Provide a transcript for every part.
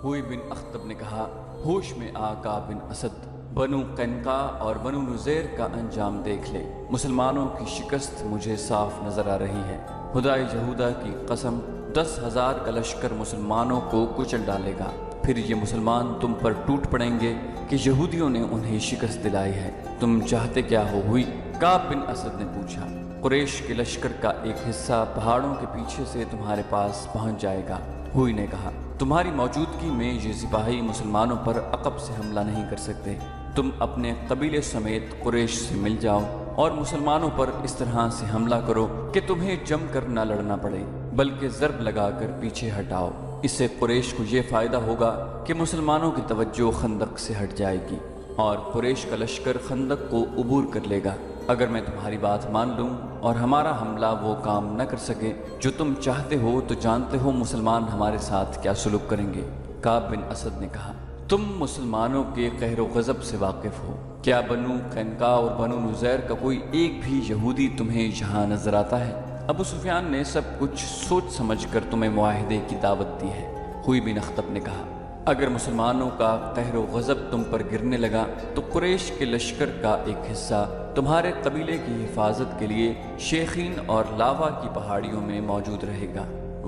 ہوئی بن اخطب نے کہا، ہوش میں آ کعب بن اسد، بنو قینقاع اور بنو نذیر کا انجام دیکھ لے۔ مسلمانوں کی شکست مجھے صاف نظر آ رہی ہے۔ خدائے یہودہ کی قسم، 10,000 کا لشکر مسلمانوں کو کچل ڈالے گا۔ پھر یہ مسلمان تم پر ٹوٹ پڑیں گے کہ یہودیوں نے انہیں شکست دلائی ہے۔ تم چاہتے کیا ہو؟ ہوئی کعب بن اسد نے پوچھا۔ قریش کے لشکر کا ایک حصہ پہاڑوں کے پیچھے سے تمہارے پاس پہنچ جائے گا۔ ہوئی نے کہا، تمہاری موجودگی میں یہ سپاہی مسلمانوں پر عقب سے حملہ نہیں کر سکتے۔ تم اپنے قبیلے سمیت قریش سے مل جاؤ اور مسلمانوں پر اس طرح سے حملہ کرو کہ تمہیں جم کر نہ لڑنا پڑے، بلکہ ضرب لگا کر پیچھے ہٹاؤ۔ اس سے قریش کو یہ فائدہ ہوگا کہ مسلمانوں کی توجہ خندق سے ہٹ جائے گی اور قریش کا لشکر خندق کو عبور کر لے گا۔ اگر میں تمہاری بات مان لوں اور ہمارا حملہ وہ کام نہ کر سکے جو تم چاہتے ہو، تو جانتے ہو مسلمان ہمارے ساتھ کیا سلوک کریں گے۔ کعب بن اسد نے کہا، تم مسلمانوں کے قہر و غضب سے واقف ہو۔ کیا بنو قینقاع اور بنو نذیر کا کوئی ایک بھی یہودی تمہیں یہاں نظر آتا ہے؟ ابو سفیان نے سب کچھ سوچ سمجھ کر تمہیں معاہدے کی دعوت دی ہے۔ ہوئی بن اخطب نے کہا، اگر مسلمانوں کا قہر و غضب تم پر گرنے لگا تو قریش کے لشکر کا ایک حصہ تمہارے قبیلے کی حفاظت کے لیے شیخین اور لاوا کی پہاڑیوں میں موجود رہے گا۔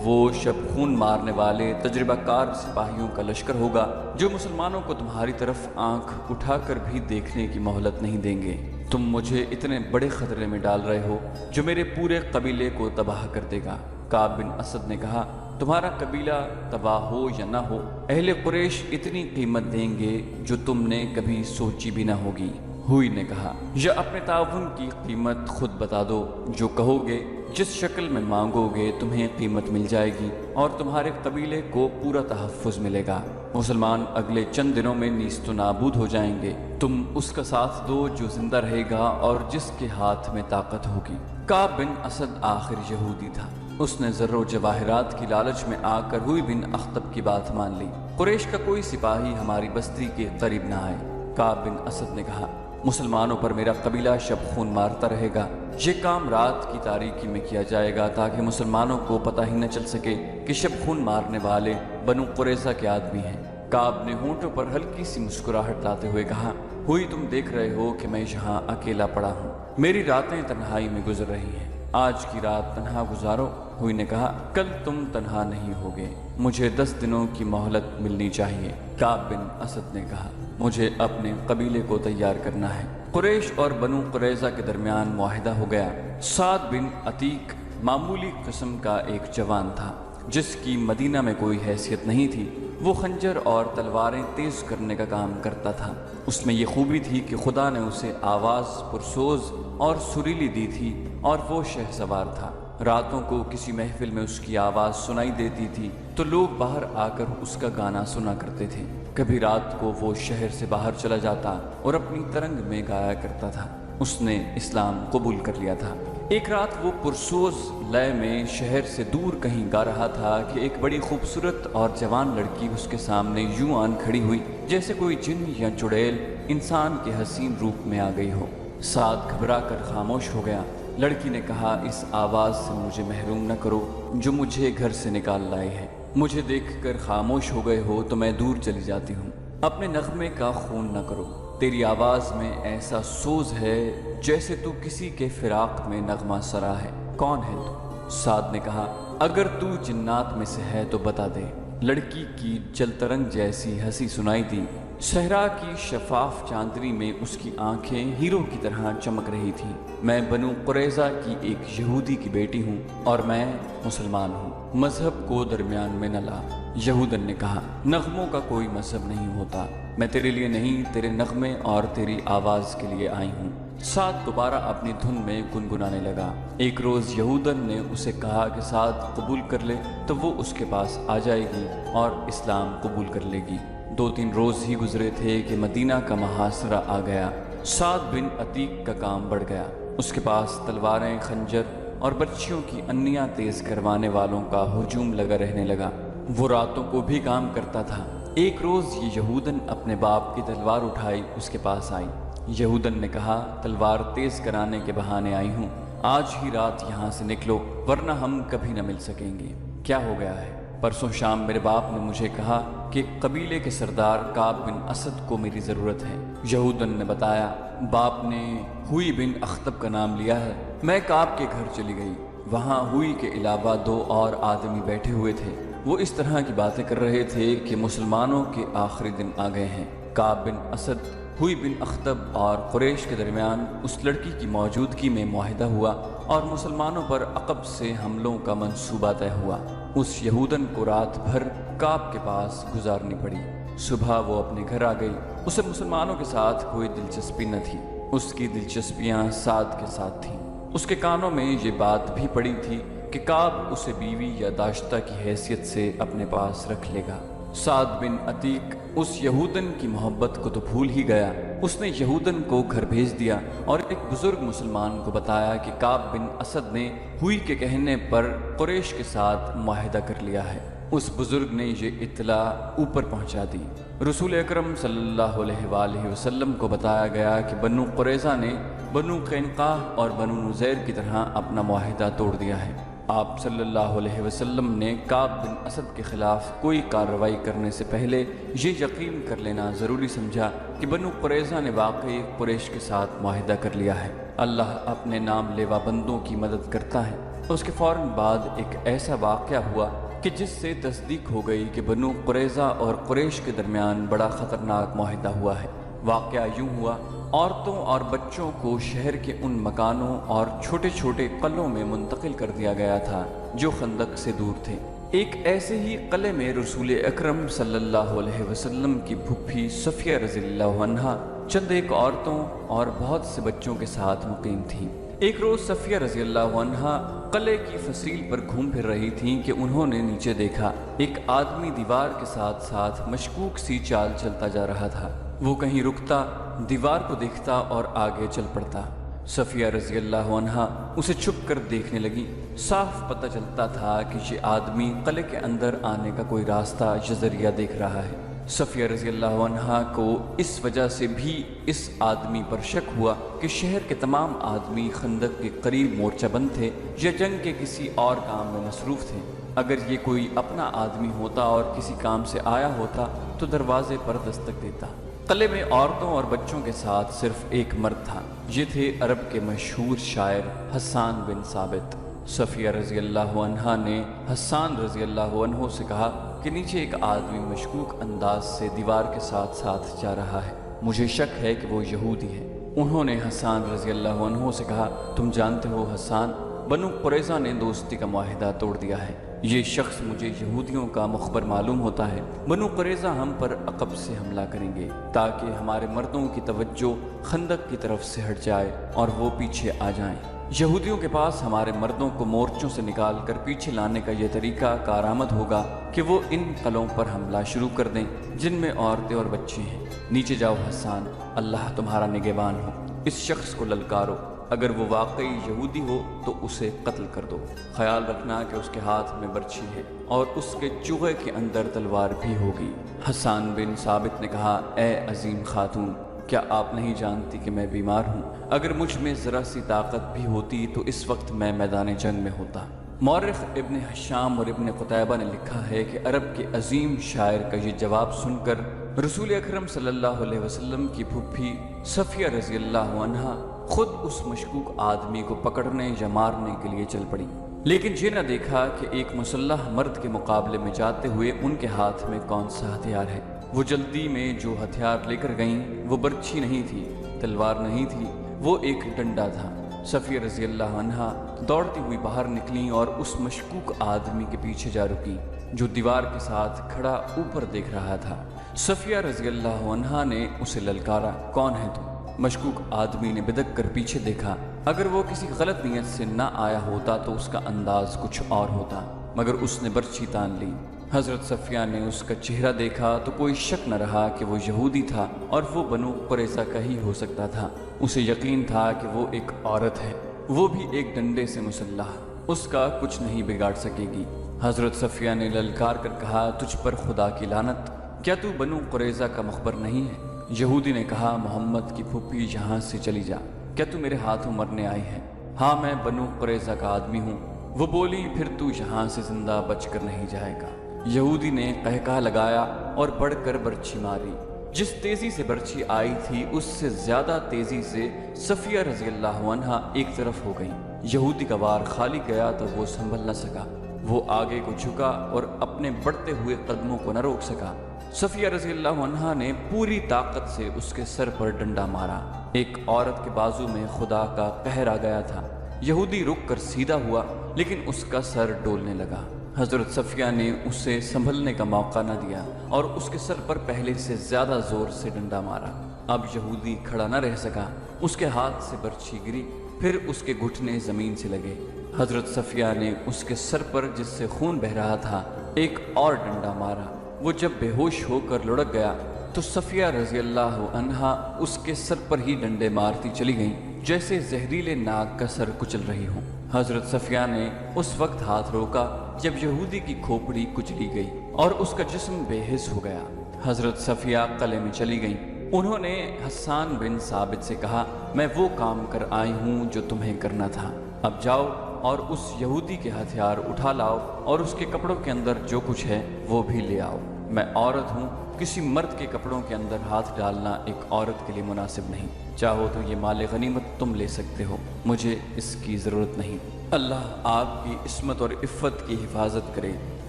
وہ شب خون مارنے والے تجربہ کار سپاہیوں کا لشکر ہوگا جو مسلمانوں کو تمہاری طرف آنکھ اٹھا کر بھی دیکھنے کی مہلت نہیں دیں گے۔ تم مجھے اتنے بڑے خطرے میں ڈال رہے ہو جو میرے پورے قبیلے کو تباہ کر دے گا۔ کعب بن اسد نے کہا، تمہارا قبیلہ تباہ ہو یا نہ ہو، اہل قریش اتنی قیمت دیں گے جو تم نے کبھی سوچی بھی نہ ہوگی۔ ہوئی نے کہا، یا اپنے تعاون کی قیمت خود بتا دو، جو کہو گے جس شکل میں مانگو گے تمہیں قیمت مل جائے گی اور تمہارے قبیلے کو پورا تحفظ ملے گا۔ مسلمان اگلے چند دنوں میں نیست و نابود ہو جائیں گے۔ تم اس کا ساتھ دو جو زندہ رہے گا اور جس کے ہاتھ میں طاقت ہوگی۔ کعب بن اسد آخر یہودی تھا۔ اس نے زر و جواہرات کی لالچ میں آ کر ہوئی بن اخطب کی بات مان لی۔ قریش کا کوئی سپاہی ہماری بستی کے قریب نہ آئے۔ کعب بن اسد نے کہا، مسلمانوں پر میرا قبیلہ شب خون مارتا رہے گا۔ یہ کام رات کی تاریکی میں کیا جائے گا تاکہ مسلمانوں کو پتہ ہی نہ چل سکے کہ شب خون مارنے والے بنو قریظہ کے آدمی ہیں۔ کعب نے ہونٹوں پر ہلکی سی مسکراہٹ لاتے ہوئے کہا، ہوئی تم دیکھ رہے ہو کہ میں یہاں اکیلا پڑا ہوں۔ میری راتیں تنہائی میں گزر رہی ہیں۔ آج کی رات تنہا گزارو۔ ہوئی نے کہا، کل تم تنہا نہیں ہوگے، مجھے 10 دنوں کی مہلت ملنی چاہیے۔ کعب بن اسد نے کہا، مجھے اپنے قبیلے کو تیار کرنا ہے۔ قریش اور بنو قریظہ کے درمیان معاہدہ ہو گیا۔ سعد بن عتیق معمولی قسم کا ایک جوان تھا جس کی مدینہ میں کوئی حیثیت نہیں تھی۔ وہ خنجر اور تلواریں تیز کرنے کا کام کرتا تھا۔ اس میں یہ خوبی تھی کہ خدا نے اسے آواز پرسوز اور سریلی دی تھی اور وہ شہ سوار تھا۔ راتوں کو کسی محفل میں اس کی آواز سنائی دیتی تھی تو لوگ باہر آ کر اس کا گانا سنا کرتے تھے۔ کبھی رات کو وہ شہر سے باہر چلا جاتا اور اپنی ترنگ میں گایا کرتا تھا۔ اس نے اسلام قبول کر لیا تھا۔ ایک رات وہ پرسوز لے میں شہر سے دور کہیں گا رہا تھا کہ ایک بڑی خوبصورت اور جوان لڑکی اس کے سامنے یوں آن کھڑی ہوئی جیسے کوئی جن یا چڑیل انسان کے حسین روپ میں آ گئی ہو۔ سعد گھبرا کر خاموش ہو گیا۔ لڑکی نے کہا، اس آواز سے مجھے محروم نہ کرو جو مجھے گھر سے نکال لائی ہے۔ مجھے دیکھ کر خاموش ہو گئے ہو تو میں دور چلی جاتی ہوں۔ اپنے نغمے کا خون نہ کرو۔ تیری آواز میں ایسا سوز ہے جیسے تو کسی کے فراق میں نغمہ سرا ہے۔ کون ہے تو؟ سعد نے کہا، اگر تو جنات میں سے ہے تو بتا دے۔ لڑکی کی جلترنگ جیسی ہنسی سنائی دی۔ صحرا کی شفاف چاندنی میں اس کی آنکھیں ہیرو کی طرح چمک رہی تھیں۔ میں بنو قریظہ کی ایک یہودی کی بیٹی ہوں اور میں مسلمان ہوں۔ مذہب کو درمیان میں نہ لا۔ یہودن نے کہا، نغموں کا کوئی مذہب نہیں ہوتا۔ میں تیرے لیے نہیں، تیرے نغمے اور تیری آواز کے لیے آئی ہوں۔ سعد دوبارہ اپنی دھن میں گنگنانے لگا۔ ایک روز یہودن نے اسے کہا کہ سعد قبول کر لے تو وہ اس کے پاس آ جائے گی اور اسلام قبول کر لے گی۔ 2-3 روز ہی گزرے تھے کہ مدینہ کا محاصرہ آ گیا۔ سعد بن عتیق کا کام بڑھ گیا۔ اس کے پاس تلواریں، خنجر اور بچیوں کی انیاں تیز کروانے والوں کا ہجوم لگا رہنے لگا۔ وہ راتوں کو بھی کام کرتا تھا۔ ایک روز یہ یہودن اپنے باپ کی تلوار اٹھائی اس کے پاس آئی۔ یہودن نے کہا، تلوار تیز کرانے کے بہانے آئی ہوں، آج ہی رات یہاں سے نکلو ورنہ ہم کبھی نہ مل سکیں گے۔ کیا ہو گیا ہے؟ پرسوں شام میرے باپ نے مجھے کہا کہ قبیلے کے سردار کعب بن اسد کو میری ضرورت ہے۔ یہودن نے بتایا، باپ نے ہوئی بن اخطب کا نام لیا ہے۔ میں کعب کے گھر چلی گئی۔ وہاں ہوئی کے علاوہ 2 اور آدمی بیٹھے ہوئے تھے۔ وہ اس طرح کی باتیں کر رہے تھے کہ مسلمانوں کے آخری دن آ گئے ہیں۔ کعب بن اسد، ہوئی بن اخطب اور قریش کے درمیان اس لڑکی کی موجودگی میں معاہدہ ہوا اور مسلمانوں پر عقب سے حملوں کا منصوبہ طے ہوا۔ اس یہودن کو رات بھر کعب کے پاس گزارنی پڑی۔ صبح وہ اپنے گھر آ گئی۔ اسے مسلمانوں کے ساتھ کوئی دلچسپی نہ تھی۔ اس کی دلچسپیاں سعد کے ساتھ تھیں۔ اس کے کانوں میں یہ بات بھی پڑی تھی کہ کعب اسے بیوی یا داشتہ کی حیثیت سے اپنے پاس رکھ لے گا۔ سعد بن عتیق اس یہودن کی محبت کو تو بھول ہی گیا۔ اس نے یہودن کو گھر بھیج دیا اور ایک بزرگ مسلمان کو بتایا کہ کعب بن اسد نے ہوئی کے کہنے پر قریش کے ساتھ معاہدہ کر لیا ہے۔ اس بزرگ نے یہ اطلاع اوپر پہنچا دی۔ رسول اکرم صلی اللہ علیہ وآلہ وسلم کو بتایا گیا کہ بنو قریظہ نے بنو قینقاع اور بنو نذیر کی طرح اپنا معاہدہ توڑ دیا ہے۔ آپ صلی اللہ علیہ وسلم نے کعب بن اسد کے خلاف کوئی کارروائی کرنے سے پہلے یہ یقین کر لینا ضروری سمجھا کہ بنو قریظہ نے واقعی قریش کے ساتھ معاہدہ کر لیا ہے۔ اللہ اپنے نام لیوا بندوں کی مدد کرتا ہے۔ اس کے فوراً بعد ایک ایسا واقعہ ہوا کہ جس سے تصدیق ہو گئی کہ بنو قریظہ اور قریش کے درمیان بڑا خطرناک معاہدہ ہوا ہے۔ واقعہ یوں ہوا، عورتوں اور بچوں کو شہر کے ان مکانوں اور چھوٹے چھوٹے قلعوں میں منتقل کر دیا گیا تھا جو خندق سے دور تھے۔ ایک ایسے ہی قلعے میں رسول اکرم صلی اللہ علیہ وسلم کی پھپھی صفیہ رضی اللہ عنہا چند ایک عورتوں اور بہت سے بچوں کے ساتھ مقیم تھیں۔ ایک روز صفیہ رضی اللہ عنہا قلعے کی فصیل پر گھوم پھر رہی تھیں کہ انہوں نے نیچے دیکھا ایک آدمی دیوار کے ساتھ ساتھ مشکوک سی چال چلتا جا رہا تھا۔ وہ کہیں رکتا، دیوار کو دیکھتا اور آگے چل پڑتا۔ صفیہ رضی اللہ عنہا اسے چھپ کر دیکھنے لگی۔ صاف پتہ چلتا تھا کہ یہ آدمی قلعے کے اندر آنے کا کوئی راستہ یا ذریعہ دیکھ رہا ہے۔ صفیہ رضی اللہ عنہا کو اس وجہ سے بھی اس آدمی پر شک ہوا کہ شہر کے تمام آدمی خندق کے قریب مورچہ بند تھے یا جنگ کے کسی اور کام میں مصروف تھے۔ اگر یہ کوئی اپنا آدمی ہوتا اور کسی کام سے آیا ہوتا تو دروازے پر دستک دیتا۔ قلعے میں عورتوں اور بچوں کے ساتھ صرف ایک مرد تھا۔ یہ تھے عرب کے مشہور شاعر حسان بن ثابت۔ صفیہ رضی اللہ عنہا نے حسان رضی اللہ عنہ سے کہا کہ نیچے ایک آدمی مشکوک انداز سے دیوار کے ساتھ ساتھ جا رہا ہے، مجھے شک ہے کہ وہ یہودی ہے۔ انہوں نے حسان رضی اللہ عنہ سے کہا، تم جانتے ہو حسان، بنو قریظہ نے دوستی کا معاہدہ توڑ دیا ہے۔ یہ شخص مجھے یہودیوں کا مخبر معلوم ہوتا ہے۔ بنو قریظہ ہم پر عقب سے حملہ کریں گے تاکہ ہمارے مردوں کی توجہ خندق کی طرف سے ہٹ جائے اور وہ پیچھے آ جائیں۔ یہودیوں کے پاس ہمارے مردوں کو مورچوں سے نکال کر پیچھے لانے کا یہ طریقہ کارآمد ہوگا کہ وہ ان قلعوں پر حملہ شروع کر دیں جن میں عورتیں اور بچے ہیں۔ نیچے جاؤ حسان، اللہ تمہارا نگہبان ہو۔ اس شخص کو للکارو، اگر وہ واقعی یہودی ہو تو اسے قتل کر دو۔ خیال رکھنا کہ اس کے ہاتھ میں برچھی ہے اور اس کے چوغے کے اندر تلوار بھی ہوگی۔ حسان بن ثابت نے کہا، اے عظیم خاتون، کیا آپ نہیں جانتی کہ میں بیمار ہوں؟ اگر مجھ میں ذرا سی طاقت بھی ہوتی تو اس وقت میں میدان جنگ میں ہوتا۔ مورخ ابن حشام اور ابن قتیبہ نے لکھا ہے کہ عرب کے عظیم شاعر کا یہ جواب سن کر رسول اکرم صلی اللہ علیہ وسلم کی پھپھی صفیہ رضی اللہ عنہا خود اس مشکوک آدمی کو پکڑنے یا مارنے کے لیے چل پڑی، لیکن یہ نہ دیکھا کہ ایک مسلح مرد کے مقابلے میں جاتے ہوئے ان کے ہاتھ میں کون سا ہتھیار ہے۔ وہ جلدی میں جو ہتھیار لے کر گئیں وہ برچھی نہیں تھی، تلوار نہیں تھی، وہ ایک ڈنڈا تھا۔ صفیہ رضی اللہ عنہا دوڑتی ہوئی باہر نکلیں اور اس مشکوک آدمی کے پیچھے جا رکی جو دیوار کے ساتھ کھڑا اوپر دیکھ رہا تھا۔ صفیہ رضی اللہ عنہا نے اسے للکارا، کون ہے تم؟ مشکوک آدمی نے بدک کر پیچھے دیکھا۔ اگر وہ کسی غلط نیت سے نہ آیا ہوتا تو اس کا انداز کچھ اور ہوتا، مگر اس نے برچھی تان لی۔ حضرت صفیہ نے اس کا چہرہ دیکھا تو کوئی شک نہ رہا کہ وہ یہودی تھا اور وہ بنو قریظہ کا ہی ہو سکتا تھا۔ اسے یقین تھا کہ وہ ایک عورت ہے، وہ بھی ایک ڈنڈے سے مسلح، اس کا کچھ نہیں بگاڑ سکے گی۔ حضرت صفیہ نے للکار کر کہا، تجھ پر خدا کی لعنت، کیا تو بنو قریظہ کا مخبر نہیں ہے؟ یہودی نے کہا، محمد کی پھپھی یہاں سے چلی جا، کیا تو میرے ہاتھوں مرنے آئی ہے؟ ہاں، میں بنو قریظہ کا آدمی ہوں۔ وہ بولی، پھر تو یہاں سے زندہ بچ کر نہیں جائے گا۔ یہودی نے قہقہ لگایا اور بڑھ کر برچھی ماری۔ جس تیزی سے برچھی آئی تھی اس سے زیادہ تیزی سے صفیہ رضی اللہ عنہا ایک طرف ہو گئیں۔ یہودی کا وار خالی گیا تو وہ سنبھل نہ سکا، وہ آگے کو جھکا اور اپنے بڑھتے ہوئے قدموں کو نہ روک سکا۔ صفیہ رضی اللہ عنہا نے پوری طاقت سے اس کے سر پر ڈنڈا مارا۔ ایک عورت کے بازو میں خدا کا قہر آ گیا تھا۔ یہودی رک کر سیدھا ہوا لیکن اس کا سر ڈولنے لگا۔ حضرت صفیہ نے اسے سنبھلنے کا موقع نہ دیا اور اس کے سر پر پہلے سے زیادہ زور سے ڈنڈا مارا۔ اب یہودی کھڑا نہ رہ سکا، اس کے ہاتھ سے برچھی گری، پھر اس کے گھٹنے زمین سے لگے۔ حضرت صفیہ نے اس کے سر پر جس سے خون بہہ رہا تھا ایک اور ڈنڈا مارا۔ وہ جب بے ہوش ہو کر لڑک گیا تو صفیہ رضی اللہ عنہا اس کے سر پر ہی ڈنڈے مارتی چلی گئیں جیسے زہریلے ناگ کا سر کچل رہی ہوں۔ حضرت صفیہ نے اس وقت ہاتھ روکا جب یہودی کی کھوپڑی کچلی گئی اور اس کا جسم بے حس ہو گیا۔ حضرت صفیہ قلعے میں چلی گئیں۔ انہوں نے حسان بن ثابت سے کہا، میں وہ کام کر آئی ہوں جو تمہیں کرنا تھا، اب جاؤ اور اس یہودی کے ہتھیار اٹھا لاؤ اور اس کے کپڑوں کے اندر جو کچھ ہے وہ بھی لے آؤ۔ میں عورت ہوں، کسی مرد کے کپڑوں کے اندر ہاتھ ڈالنا ایک عورت کے لیے مناسب نہیں۔ چاہو تو یہ مال غنیمت تم لے سکتے ہو، مجھے اس کی ضرورت نہیں۔ اللہ آپ کی عصمت اور عفت کی حفاظت کرے۔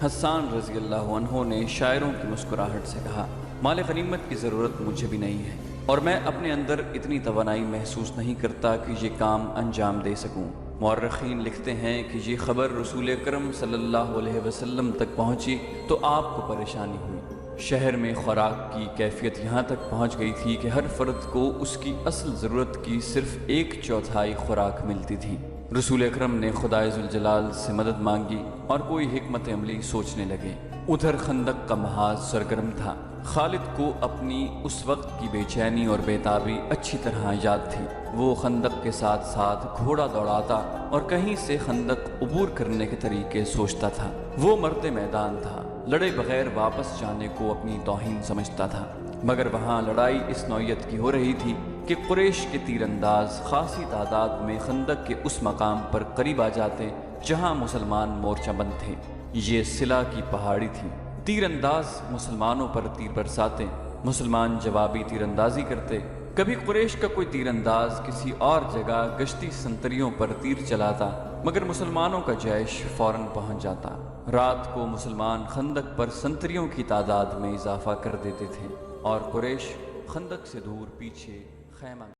حسان رضی اللہ عنہ نے شاعروں کی مسکراہٹ سے کہا، مال غنیمت کی ضرورت مجھے بھی نہیں ہے اور میں اپنے اندر اتنی توانائی محسوس نہیں کرتا کہ یہ کام انجام دے سکوں۔ مورخین لکھتے ہیں کہ یہ خبر رسول اکرم صلی اللہ علیہ وسلم تک پہنچی تو آپ کو پریشانی ہوئی۔ شہر میں خوراک کی کیفیت یہاں تک پہنچ گئی تھی کہ ہر فرد کو اس کی اصل ضرورت کی صرف 1/4 خوراک ملتی تھی۔ رسول اکرم نے خدائے ذوالجلال سے مدد مانگی اور کوئی حکمت عملی سوچنے لگے۔ ادھر خندق کا محاذ سرگرم تھا۔ خالد کو اپنی اس وقت کی بے چینی اور بےتابی اچھی طرح یاد تھی۔ وہ خندق کے ساتھ ساتھ گھوڑا دوڑاتا اور کہیں سے خندق عبور کرنے کے طریقے سوچتا تھا۔ وہ مرد میدان تھا، لڑے بغیر واپس جانے کو اپنی توہین سمجھتا تھا، مگر وہاں لڑائی اس نوعیت کی ہو رہی تھی کہ قریش کے تیر انداز خاصی تعداد میں خندق کے اس مقام پر قریب آ جاتے جہاں مسلمان مورچہ بند تھے۔ یہ صلہ کی پہاڑی تھی۔ تیر انداز مسلمانوں پر تیر برساتے، مسلمان جوابی تیر اندازی کرتے۔ کبھی قریش کا کوئی تیر انداز کسی اور جگہ گشتی سنتریوں پر تیر چلاتا، مگر مسلمانوں کا جیش فوراً پہنچ جاتا۔ رات کو مسلمان خندق پر سنتریوں کی تعداد میں اضافہ کر دیتے تھے اور قریش خندق سے دور پیچھے خیمہ